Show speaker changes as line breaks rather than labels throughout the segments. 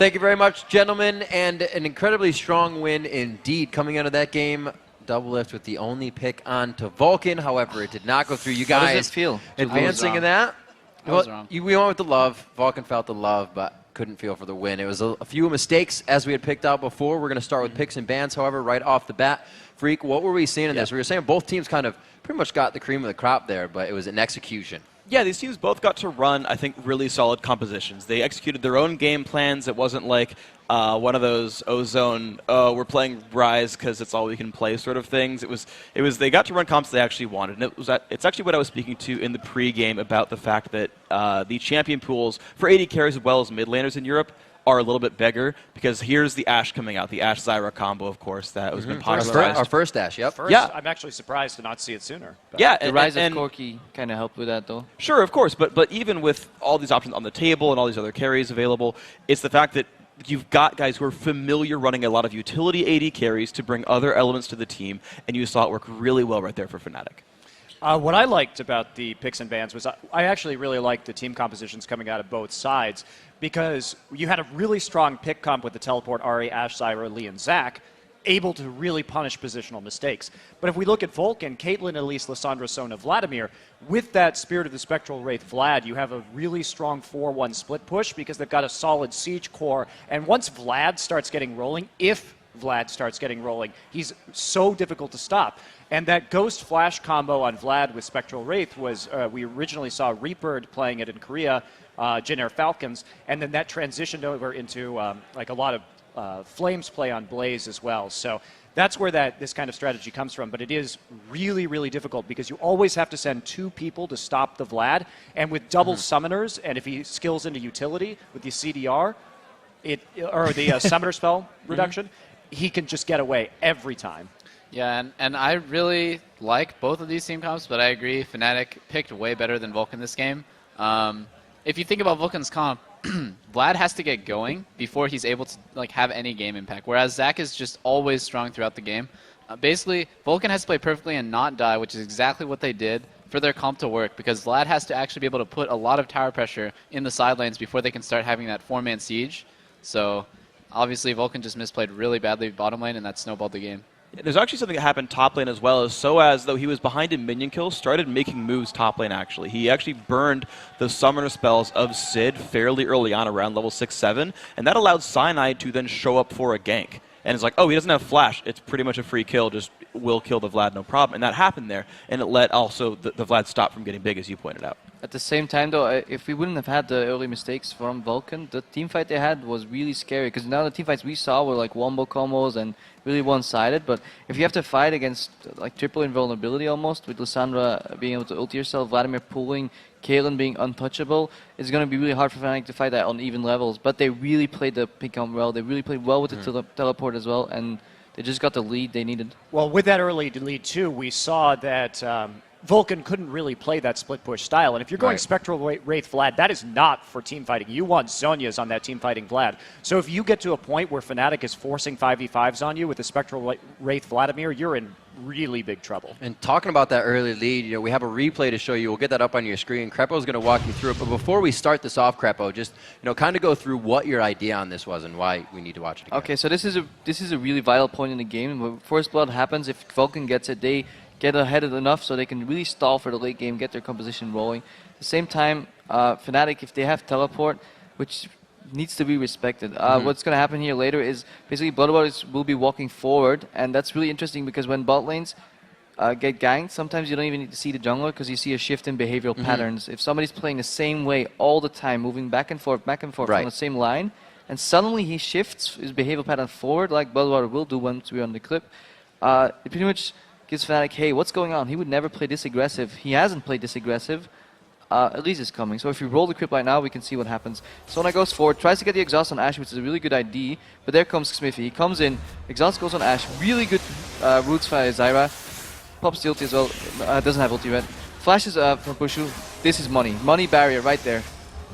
Thank you very much, gentlemen, and an incredibly strong win indeed coming out of that game. Double lift with the only pick on to Vulcun. However, it did not go through. You guys
How does it feel?
advancing in that?
I was wrong.
We went with the love. Vulcun felt the love, but couldn't feel for the win. It was a few mistakes as we had picked out before. We're going to start with picks and bans, however, right off the bat. Freak, what were we seeing in this? We were saying both teams kind of pretty much got the cream of the crop there, but it was an execution.
Yeah, these teams both got to run, I think, really solid compositions. They executed their own game plans. It wasn't like one of those Ozone, we're playing Rise because it's all we can play sort of things. It was they got to run comps they actually wanted. And it's actually what I was speaking to in the pregame about the fact that the champion pools for AD carries as well as mid laners in Europe are a little bit bigger, because here's the Ashe coming out, the Ashe-Zyra combo, of course, that has been popularized.
Our first Ashe, yep.
Yeah. I'm actually surprised to not see it sooner.
Yeah,
the rise of Corki kind of helped with that, though.
Sure, of course, but even with all these options on the table and all these other carries available, it's the fact that you've got guys who are familiar running a lot of utility AD carries to bring other elements to the team, and you saw it work really well right there for Fnatic.
What I liked about the picks and bans was I actually really liked the team compositions coming out of both sides, because you had a really strong pick comp with the teleport Ahri, Ashe, Zyra, Lee, and Zac, able to really punish positional mistakes. But if we look at Vulcun, Caitlyn, Elise, Lissandra, Sona, Vladimir, with that Spirit of the Spectral Wraith Vlad, you have a really strong 4-1 split push because they've got a solid siege core. And once Vlad starts getting rolling, if Vlad starts getting rolling, he's so difficult to stop. And that Ghost Flash combo on Vlad with Spectral Wraith was, we originally saw Reaper playing it in Korea, Jin Air Falcons, and then that transitioned over into like a lot of Flames play on Blaze as well. So that's where this kind of strategy comes from. But it is really, really difficult because you always have to send 2 people to stop the Vlad. And with double summoners, and if he skills into utility with the CDR, or the summoner spell reduction, he can just get away every time.
Yeah, and I really like both of these team comps, but I agree, Fnatic picked way better than Vulcun this game. If you think about Vulcan's comp, Vlad has to get going before he's able to have any game impact, whereas Zac is just always strong throughout the game. Basically, Vulcun has to play perfectly and not die, which is exactly what they did for their comp to work, because Vlad has to actually be able to put a lot of tower pressure in the side lanes before they can start having that 4-man siege. So obviously Vulcun just misplayed really badly bottom lane, and that snowballed the game.
There's actually something that happened top lane as well, as though he was behind in minion kills, started making moves top lane actually. He actually burned the summoner spells of Sid fairly early on, around level 6-7, and that allowed Cyanide to then show up for a gank. And it's like, oh, he doesn't have flash, it's pretty much a free kill, just will kill the Vlad, no problem. And that happened there, and it let also the Vlad stop from getting big, as you pointed out.
At the same time, though, if we wouldn't have had the early mistakes from Vulcun, the team fight they had was really scary, because now the team fights we saw were like wombo combos and really one-sided. But if you have to fight against like triple invulnerability almost, with Lissandra being able to ulti yourself, Vladimir pulling, Caitlyn being untouchable, it's going to be really hard for Fnatic to fight that on even levels. But they really played the pick comp well. They really played well with the teleport as well, and they just got the lead they needed.
Well, with that early lead too, we saw that Vulcun couldn't really play that split push style. And if you're going Spectral Wraith Vlad, that is not for team fighting. You want Zhonya's on that team fighting Vlad. So if you get to a point where Fnatic is forcing 5v5s on you with the Spectral Wraith Vladimir, you're in really big trouble.
And talking about that early lead, we have a replay to show you. We'll get that up on your screen. Crepo's going to walk you through it. But before we start this off, Crepo, just kind of go through what your idea on this was and why we need to watch it again.
Okay, so this is a really vital point in the game. When First Blood happens, if Vulcun gets it, they get ahead enough so they can really stall for the late game, get their composition rolling. At the same time, Fnatic, if they have teleport, which needs to be respected. What's going to happen here later is basically Bloodwater will be walking forward, and that's really interesting because when bot lanes get ganked, sometimes you don't even need to see the jungler because you see a shift in behavioral patterns. If somebody's playing the same way all the time, moving back and forth on the same line, and suddenly he shifts his behavioral pattern forward, like Bloodwater will do once we're on the clip, it pretty much gives Fnatic, hey, what's going on? He would never play this aggressive. He hasn't played this aggressive. At least it's coming. So if we roll the clip right now, we can see what happens. Sona goes forward, tries to get the exhaust on Ashe, which is a really good idea. But there comes Smithy. He comes in, exhaust goes on Ashe. Really good roots for Zyra. Pops the ulti as well. Doesn't have ulti yet. Flashes from Pushu. This is money. Money barrier right there.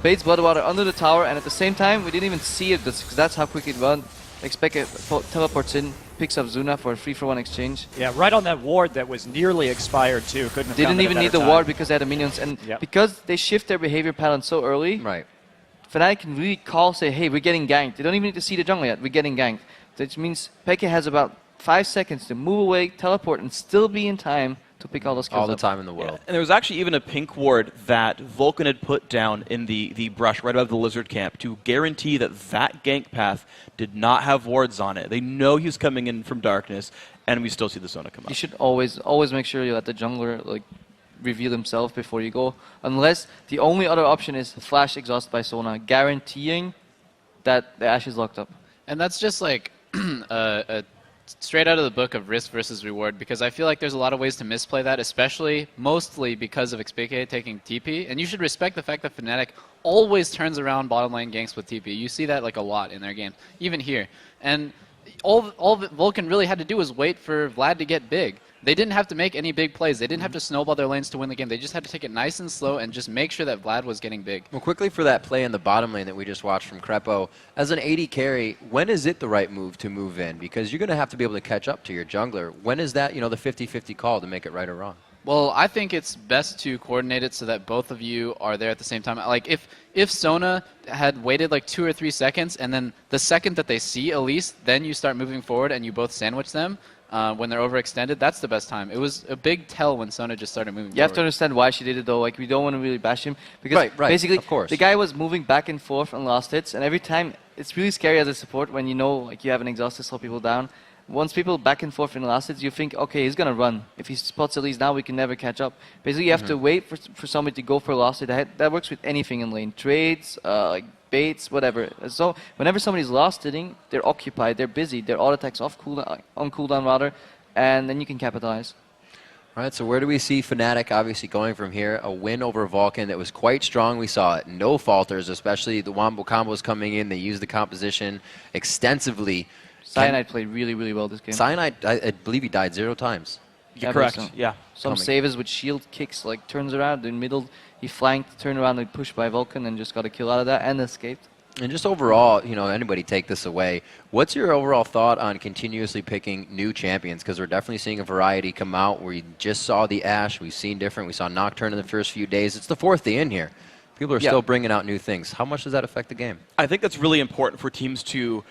Baits Bloodwater under the tower, and at the same time, we didn't even see it because that's how quick it went. Expect it teleports in, picks up Zuna for a 3-for-1 exchange.
Yeah, right on that ward that was nearly expired too. Couldn't have
Didn't even need the
time.
ward because they had the minions, and because they shift their behavior pattern so early, Fnatic can really call, say, hey, we're getting ganked. They don't even need to see the jungle yet. We're getting ganked. That means Peke has about 5 seconds to move away, teleport, and still be in time to pick all those kills
All the
up.
time in the world.
Yeah. And there was actually even a pink ward that Vulcun had put down in the brush right above the lizard camp to guarantee that that gank path did not have wards on it. They know he's coming in from darkness, and we still see the Sona come
You
up.
should always make sure you let the jungler like reveal himself before you go. Unless the only other option is flash exhaust by Sona, guaranteeing that the Ashe is locked up.
And that's just like a straight out of the book of risk versus reward, because I feel like there's a lot of ways to misplay that, especially mostly because of XPK taking TP. And you should respect the fact that Fnatic always turns around bottom lane ganks with TP. You see that like a lot in their game, even here. And all that Vulcun really had to do was wait for Vlad to get big. They didn't have to make any big plays. They didn't have to snowball their lanes to win the game. They just had to take it nice and slow and just make sure that Vlad was getting big.
Well, quickly for that play in the bottom lane that we just watched from Crepo, as an AD carry, when is it the right move to move in? Because you're going to have to be able to catch up to your jungler. When is that, the 50-50 call to make it right or wrong?
Well, I think it's best to coordinate it so that both of you are there at the same time. Like, if Sona had waited like 2 or 3 seconds, and then the second that they see Elise, then you start moving forward and you both sandwich them, when they're overextended, that's the best time. It was a big tell when Sona just started moving
You have to
forward.
understand why she did it, though. Like, we don't want to really bash him. Because
Right,
basically,
of course.
the guy was moving back and forth on last hits, and every time, it's really scary as a support when you know like you have an exhaust to slow people down. Once people back and forth in the last hits, you think, okay, he's going to run. If he spots Elise now, we can never catch up. Basically, you have to wait for somebody to go for a last hit. That works with anything in lane. Trades, like baits, whatever. So whenever somebody's last hitting, they're occupied, they're busy, their auto attacks on cooldown rather, and then you can capitalize.
All right, so where do we see Fnatic obviously going from here? A win over Vulcun that was quite strong. We saw it. No falters, especially the Wombo combos coming in. They used the composition extensively.
Cyanide played really, really well this game.
Cyanide, I believe he died 0 times.
You're
I
correct.
believe so.
Yeah.
Some
Coming.
savers with shield kicks, like turns around in middle. He flanked, turned around and pushed by Vulcun and just got a kill out of that and escaped.
And just overall, anybody take this away. What's your overall thought on continuously picking new champions? Because we're definitely seeing a variety come out. We just saw the Ashe. We've seen different. We saw Nocturne in the first few days. It's the 4th day in here. People are still bringing out new things. How much does that affect the game?
I think that's really important for teams to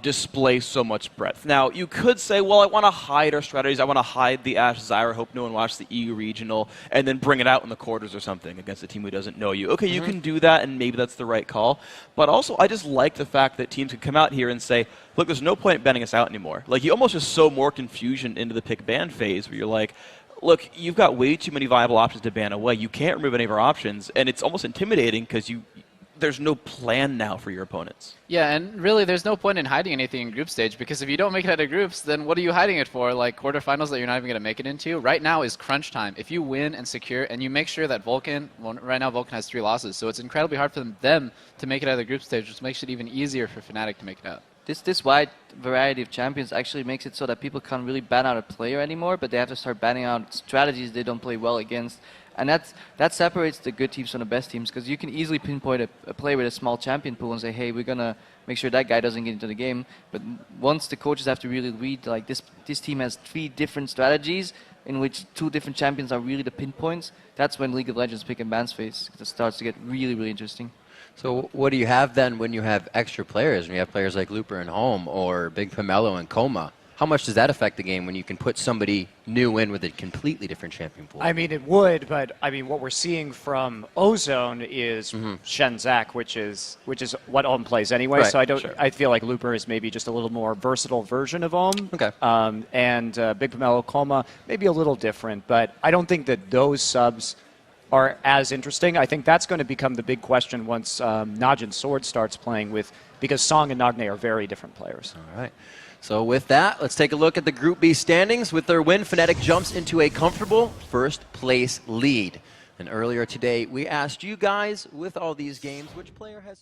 display so much breadth. Now, you could say, well, I want to hide our strategies. I want to hide the Ashe Zyra, hope no one watched the EU regional, and then bring it out in the quarters or something against a team who doesn't know you. Okay, you can do that, and maybe that's the right call. But also, I just like the fact that teams can come out here and say, look, there's no point banning us out anymore. Like, you almost just sow more confusion into the pick-ban phase where you're like, look, you've got way too many viable options to ban away. You can't remove any of our options, and it's almost intimidating because there's no plan now for your opponents.
Yeah, and really there's no point in hiding anything in group stage, because if you don't make it out of groups, then what are you hiding it for? Like quarterfinals that you're not even going to make it into? Right now is crunch time. If you win and secure, and you make sure that Vulcun, well, right now Vulcun has 3 losses, so it's incredibly hard for them to make it out of the group stage, which makes it even easier for Fnatic to make it out.
This wide variety of champions actually makes it so that people can't really ban out a player anymore, but they have to start banning out strategies they don't play well against. And that separates the good teams from the best teams, because you can easily pinpoint a player with a small champion pool and say, hey, we're going to make sure that guy doesn't get into the game. But once the coaches have to really read, like this team has 3 different strategies in which 2 different champions are really the pinpoints, that's when League of Legends pick and bans phase. It starts to get really, really interesting.
So what do you have then when you have extra players? When you have players like Looper and Home or Big Pomelo and Coma? How much does that affect the game when you can put somebody new in with a completely different champion pool?
I mean, it would, but I mean, what we're seeing from Ozone is Shen Zach, which is what Ohm plays anyway.
Right,
So
sure.
I feel like Looper is maybe just a little more versatile version of Ohm.
Okay.
And Big Pomelo Coma maybe a little different, but I don't think that those subs are as interesting. I think that's going to become the big question once Najin Sword starts playing because Song and Nagne are very different players.
All right. So with that, let's take a look at the Group B standings. With their win, Fnatic jumps into a comfortable first-place lead. And earlier today, we asked you guys, with all these games, which player has...